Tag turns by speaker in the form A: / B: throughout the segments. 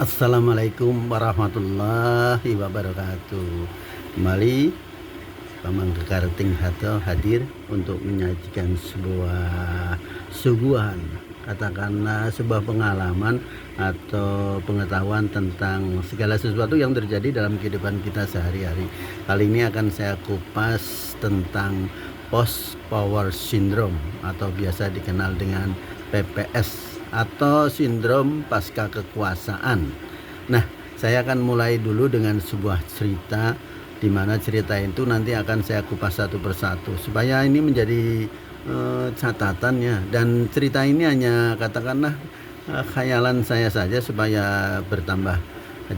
A: Assalamualaikum warahmatullahi wabarakatuh. Kembali Paman Kekarting Hato hadir untuk menyajikan sebuah suguhan, katakanlah sebuah pengalaman atau pengetahuan tentang segala sesuatu yang terjadi dalam kehidupan kita sehari-hari. Kali ini akan saya kupas tentang post power syndrome atau biasa dikenal dengan PPS atau sindrom pasca kekuasaan. Nah, saya akan mulai dulu dengan sebuah cerita, di mana cerita itu nanti akan saya kupas satu persatu supaya ini menjadi catatannya, dan cerita ini hanya katakanlah khayalan saya saja supaya bertambah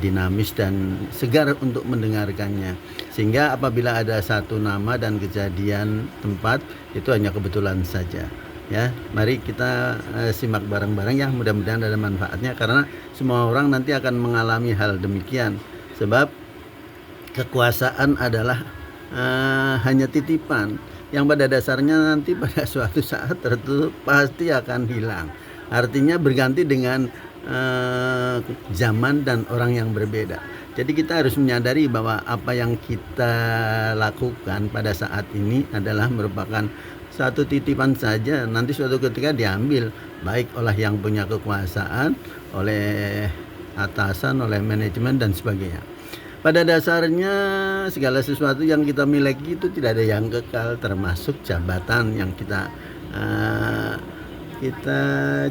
A: dinamis dan segar untuk mendengarkannya, sehingga apabila ada satu nama dan kejadian tempat itu hanya kebetulan saja. Ya, mari kita simak bareng-bareng ya, mudah-mudahan ada manfaatnya karena semua orang nanti akan mengalami hal demikian, sebab kekuasaan adalah hanya titipan yang pada dasarnya nanti pada suatu saat tertentu pasti akan hilang. Artinya berganti dengan zaman dan orang yang berbeda. Jadi kita harus menyadari bahwa apa yang kita lakukan pada saat ini adalah merupakan satu titipan saja, nanti suatu ketika diambil baik oleh yang punya kekuasaan, oleh atasan, oleh manajemen dan sebagainya. Pada dasarnya segala sesuatu yang kita miliki itu tidak ada yang kekal, termasuk jabatan yang kita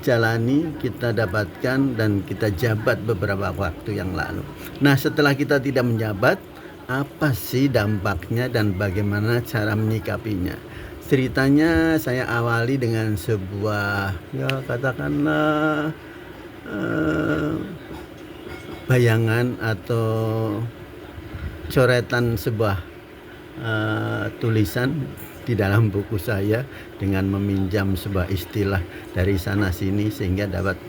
A: jalani, kita dapatkan dan kita jabat beberapa waktu yang lalu. Nah, setelah kita tidak menjabat, apa sih dampaknya dan bagaimana cara menyikapinya? Ceritanya saya awali dengan sebuah, ya katakanlah bayangan atau coretan sebuah tulisan di dalam buku saya dengan meminjam sebuah istilah dari sana sini sehingga dapat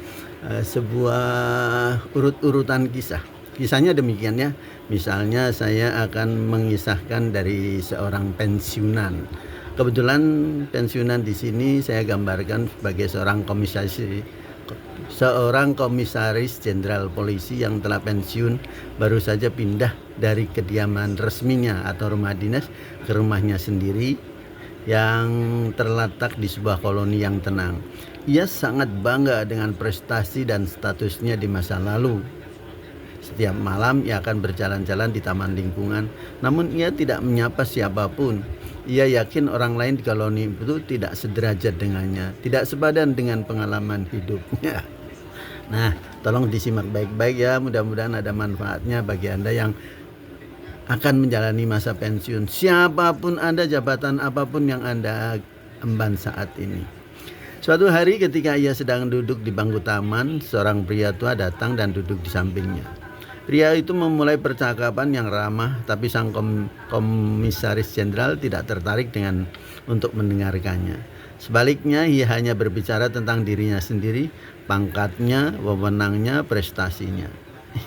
A: sebuah urut-urutan kisah. Kisahnya demikian ya. Misalnya saya akan mengisahkan dari seorang pensiunan. Kebetulan pensiunan di sini saya gambarkan sebagai seorang komisaris jenderal polisi yang telah pensiun, baru saja pindah dari kediaman resminya atau rumah dinas ke rumahnya sendiri yang terletak di sebuah koloni yang tenang. Ia sangat bangga dengan prestasi dan statusnya di masa lalu. Setiap malam ia akan berjalan-jalan di taman lingkungan, namun ia tidak menyapa siapapun. Ia yakin orang lain di koloni itu tidak sederajat dengannya, tidak sepadan dengan pengalaman hidupnya. Nah, tolong disimak baik-baik ya, mudah-mudahan ada manfaatnya bagi Anda yang akan menjalani masa pensiun. Siapapun Anda, jabatan apapun yang Anda emban saat ini. Suatu hari ketika ia sedang duduk di bangku taman, seorang pria tua datang dan duduk di sampingnya. Pria itu memulai percakapan yang ramah, tapi sang komisaris jenderal tidak tertarik untuk mendengarkannya. Sebaliknya, ia hanya berbicara tentang dirinya sendiri, pangkatnya, wewenangnya, prestasinya.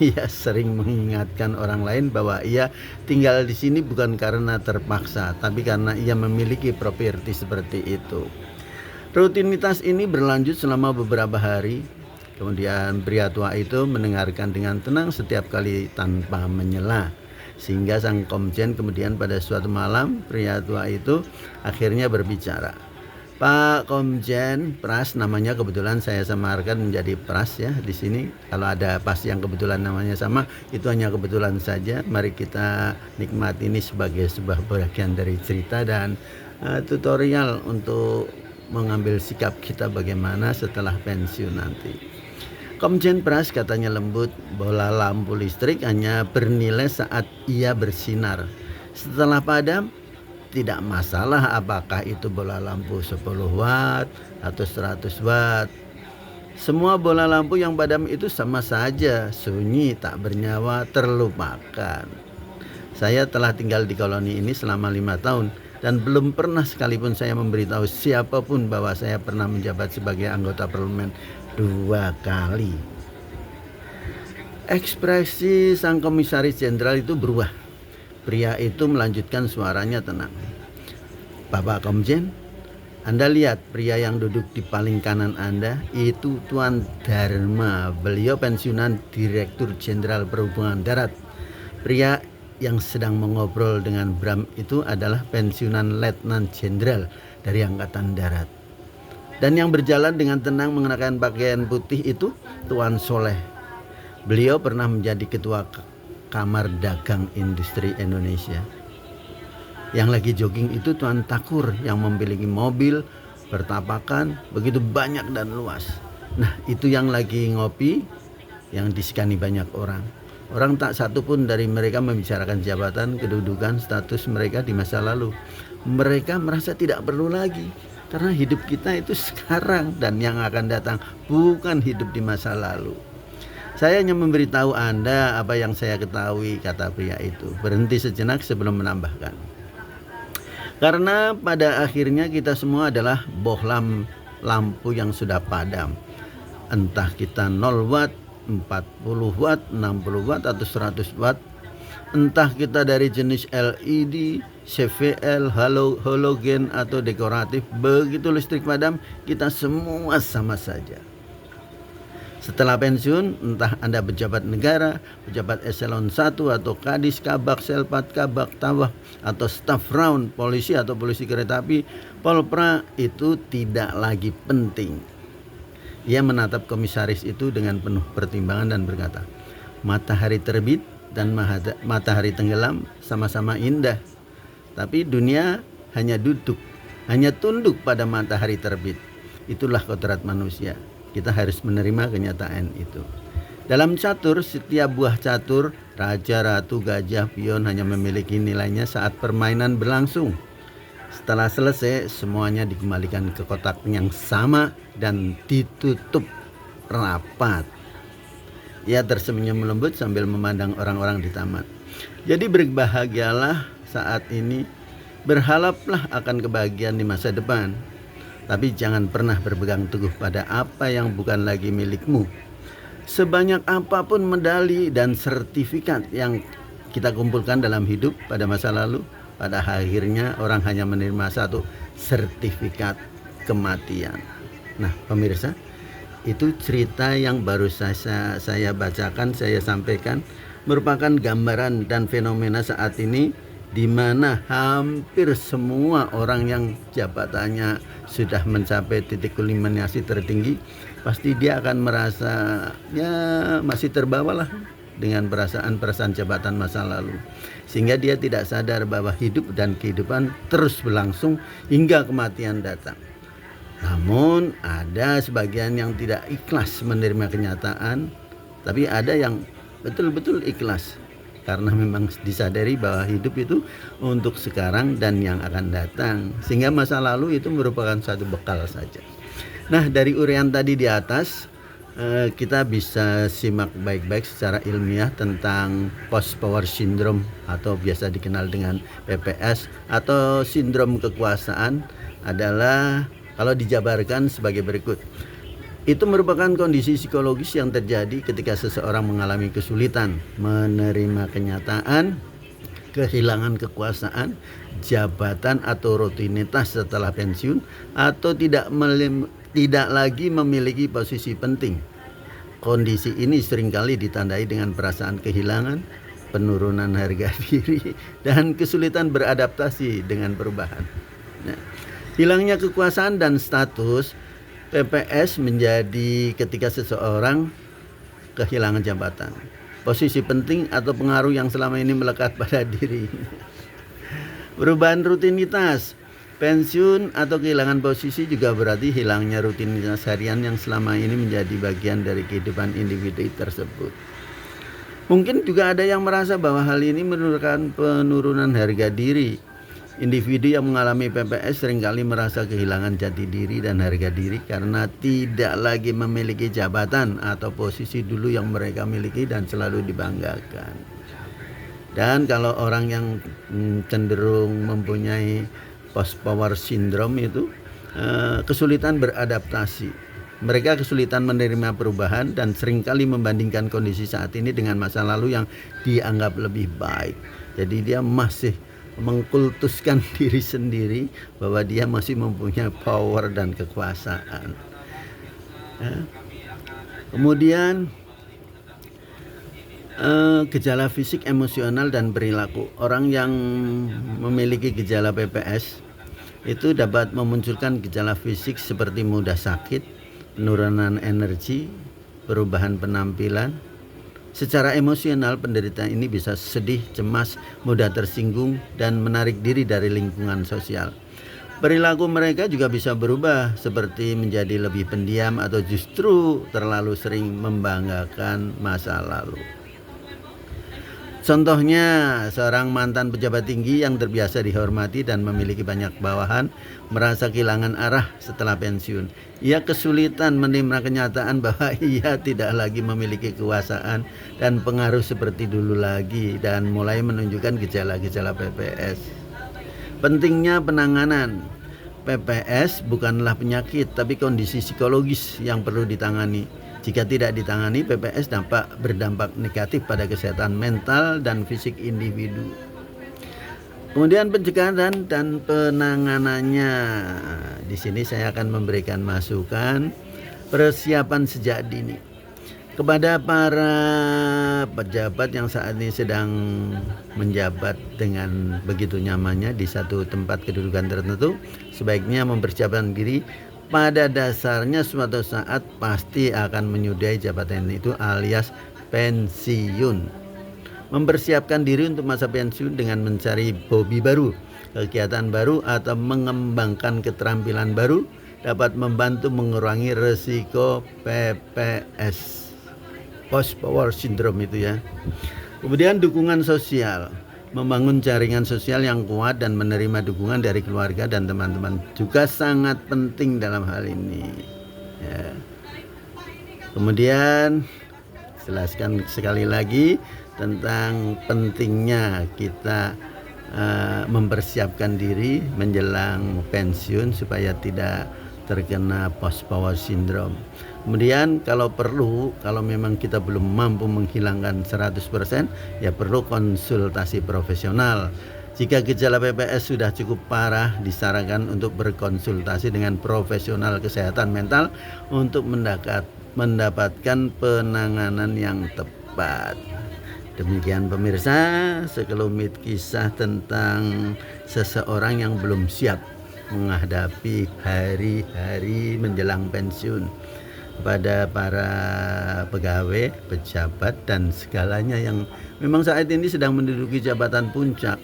A: Ia sering mengingatkan orang lain bahwa ia tinggal di sini bukan karena terpaksa, tapi karena ia memiliki properti seperti itu. Rutinitas ini berlanjut selama beberapa hari. Kemudian pria tua itu mendengarkan dengan tenang setiap kali tanpa menyela. Sehingga sang komjen kemudian pada suatu malam pria tua itu akhirnya berbicara. Pak Komjen Pras, namanya kebetulan saya samarkan menjadi Pras ya di sini. Kalau ada pas yang kebetulan namanya sama, itu hanya kebetulan saja. Mari kita nikmati ini sebagai sebuah bagian dari cerita dan tutorial untuk mengambil sikap kita bagaimana setelah pensiun nanti. Komjen Pras, katanya lembut, bola lampu listrik hanya bernilai saat ia bersinar. Setelah padam, tidak masalah apakah itu bola lampu 10 watt atau 100 watt. Semua bola lampu yang padam itu sama saja, sunyi, tak bernyawa, terlupakan. Saya telah tinggal di koloni ini selama 5 tahun dan belum pernah sekalipun saya memberitahu siapapun bahwa saya pernah menjabat sebagai anggota parlemen 2 kali. Ekspresi sang komisaris jenderal itu berubah. Pria itu melanjutkan suaranya tenang. Bapak Komjen, Anda lihat pria yang duduk di paling kanan Anda itu Tuan Dharma. Beliau pensiunan Direktur Jenderal Perhubungan Darat. Pria yang sedang mengobrol dengan Bram itu adalah pensiunan Letnan Jenderal dari Angkatan Darat. Dan yang berjalan dengan tenang mengenakan pakaian putih itu Tuan Soleh. Beliau pernah menjadi Ketua Kamar Dagang Industri Indonesia. Yang lagi jogging itu Tuan Takur yang memiliki mobil bertapakan begitu banyak dan luas. Nah, itu yang lagi ngopi yang disekani banyak orang. Orang tak satu pun dari mereka membicarakan jabatan, kedudukan, status mereka di masa lalu. Mereka merasa tidak perlu lagi karena hidup kita itu sekarang dan yang akan datang, bukan hidup di masa lalu. Saya hanya memberitahu Anda apa yang saya ketahui, kata pria itu. Berhenti sejenak sebelum menambahkan. Karena pada akhirnya kita semua adalah bohlam lampu yang sudah padam. Entah kita 0 watt, 40 watt, 60 watt atau 100 watt. Entah kita dari jenis LED, CVL, halogen atau dekoratif. Begitu listrik padam, kita semua sama saja. Setelah pensiun, entah Anda pejabat negara, pejabat eselon 1 atau kadis, kabak, selpat, kabak, tawah, atau staf round, polisi atau polisi kereta api, polpra itu tidak lagi penting. Ia menatap komisaris itu dengan penuh pertimbangan dan berkata, matahari terbit dan matahari tenggelam sama-sama indah. Tapi dunia hanya tunduk pada matahari terbit. Itulah kodrat manusia. Kita harus menerima kenyataan itu. Dalam catur, setiap buah catur, raja, ratu, gajah, pion hanya memiliki nilainya saat permainan berlangsung. Setelah selesai, semuanya dikembalikan ke kotak yang sama dan ditutup rapat. Ia tersenyum lembut sambil memandang orang-orang di taman. Jadi berbahagialah saat ini, berharaplah akan kebahagiaan di masa depan. Tapi jangan pernah berpegang teguh pada apa yang bukan lagi milikmu. Sebanyak apapun medali dan sertifikat yang kita kumpulkan dalam hidup pada masa lalu, pada akhirnya orang hanya menerima satu sertifikat kematian. Nah, pemirsa, itu cerita yang baru saya bacakan, saya sampaikan, merupakan gambaran dan fenomena saat ini di mana hampir semua orang yang jabatannya sudah mencapai titik kulminasi tertinggi, pasti dia akan merasa ya masih terbawa lah dengan perasaan jabatan masa lalu, sehingga dia tidak sadar bahwa hidup dan kehidupan terus berlangsung hingga kematian datang. Namun ada sebagian yang tidak ikhlas menerima kenyataan, tapi ada yang betul-betul ikhlas karena memang disadari bahwa hidup itu untuk sekarang dan yang akan datang, sehingga masa lalu itu merupakan satu bekal saja. Nah, dari uraian tadi di atas, kita bisa simak baik-baik secara ilmiah tentang post power syndrome atau biasa dikenal dengan PPS atau sindrom kekuasaan adalah kalau dijabarkan sebagai berikut. Itu merupakan kondisi psikologis yang terjadi ketika seseorang mengalami kesulitan menerima kenyataan, kehilangan kekuasaan, jabatan atau rutinitas setelah pensiun, atau tidak lagi memiliki posisi penting. Kondisi ini seringkali ditandai dengan perasaan kehilangan, penurunan harga diri, dan kesulitan beradaptasi dengan perubahan. Nah, hilangnya kekuasaan dan status PPS menjadi ketika seseorang kehilangan jabatan, posisi penting atau pengaruh yang selama ini melekat pada diri. Perubahan rutinitas, pensiun atau kehilangan posisi juga berarti hilangnya rutinitas harian yang selama ini menjadi bagian dari kehidupan individu tersebut. Mungkin juga ada yang merasa bahwa hal ini merupakan penurunan harga diri. Individu yang mengalami PPS seringkali merasa kehilangan jati diri dan harga diri karena tidak lagi memiliki jabatan atau posisi dulu yang mereka miliki dan selalu dibanggakan. Dan kalau orang yang cenderung mempunyai post power syndrome itu kesulitan beradaptasi. Mereka kesulitan menerima perubahan dan seringkali membandingkan kondisi saat ini dengan masa lalu yang dianggap lebih baik. Jadi dia masih mengkultuskan diri sendiri bahwa dia masih mempunyai power dan kekuasaan. Ya. Kemudian gejala fisik, emosional, dan perilaku. Orang yang memiliki gejala PPS itu dapat memunculkan gejala fisik seperti mudah sakit, penurunan energi, perubahan penampilan. Secara emosional, penderita ini bisa sedih, cemas, mudah tersinggung, dan menarik diri dari lingkungan sosial. Perilaku mereka juga bisa berubah, seperti menjadi lebih pendiam atau justru terlalu sering membanggakan masa lalu. Contohnya, seorang mantan pejabat tinggi yang terbiasa dihormati dan memiliki banyak bawahan merasa kehilangan arah setelah pensiun. Ia kesulitan menerima kenyataan bahwa ia tidak lagi memiliki kekuasaan dan pengaruh seperti dulu lagi dan mulai menunjukkan gejala-gejala PPS. Pentingnya penanganan. PPS bukanlah penyakit, tapi kondisi psikologis yang perlu ditangani. Jika tidak ditangani, PPS dapat berdampak negatif pada kesehatan mental dan fisik individu. Kemudian pencegahan dan penanganannya. Di sini saya akan memberikan masukan persiapan sejak dini kepada para pejabat yang saat ini sedang menjabat dengan begitu nyamannya di satu tempat kedudukan tertentu. Sebaiknya mempersiapkan diri. Pada dasarnya suatu saat pasti akan menyudahi jabatan itu alias pensiun. Mempersiapkan diri untuk masa pensiun dengan mencari hobi baru, kegiatan baru, atau mengembangkan keterampilan baru dapat membantu mengurangi resiko PPS, post power syndrome itu ya. Kemudian dukungan sosial. Membangun jaringan sosial yang kuat dan menerima dukungan dari keluarga dan teman-teman juga sangat penting dalam hal ini ya. Kemudian jelaskan sekali lagi tentang pentingnya kita mempersiapkan diri menjelang pensiun supaya tidak terkena post power syndrome. Kemudian kalau memang kita belum mampu menghilangkan 100%, ya perlu konsultasi profesional. Jika gejala PPS sudah cukup parah, disarankan untuk berkonsultasi dengan profesional kesehatan mental untuk mendapatkan penanganan yang tepat. Demikian pemirsa, sekelumit kisah tentang seseorang yang belum siap menghadapi hari-hari menjelang pensiun. Kepada para pegawai, pejabat, dan segalanya yang memang saat ini sedang menduduki jabatan puncak,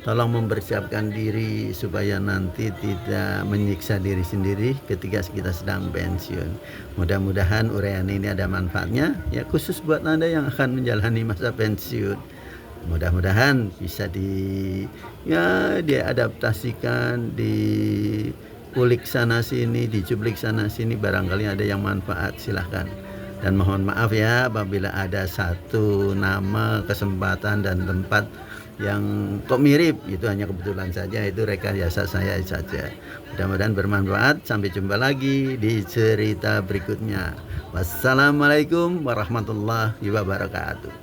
A: tolong mempersiapkan diri supaya nanti tidak menyiksa diri sendiri ketika kita sedang pensiun. Mudah-mudahan uraian ini ada manfaatnya, ya khusus buat Anda yang akan menjalani masa pensiun. Mudah-mudahan bisa diadaptasikan, dikulik sana sini, dicuplik sana sini, barangkali ada yang manfaat, silahkan. Dan mohon maaf ya apabila ada satu nama, kesempatan, dan tempat yang kok mirip, itu hanya kebetulan saja, itu rekayasa saya saja. Mudah-mudahan bermanfaat. Sampai jumpa lagi di cerita berikutnya. Wassalamualaikum warahmatullahi wabarakatuh.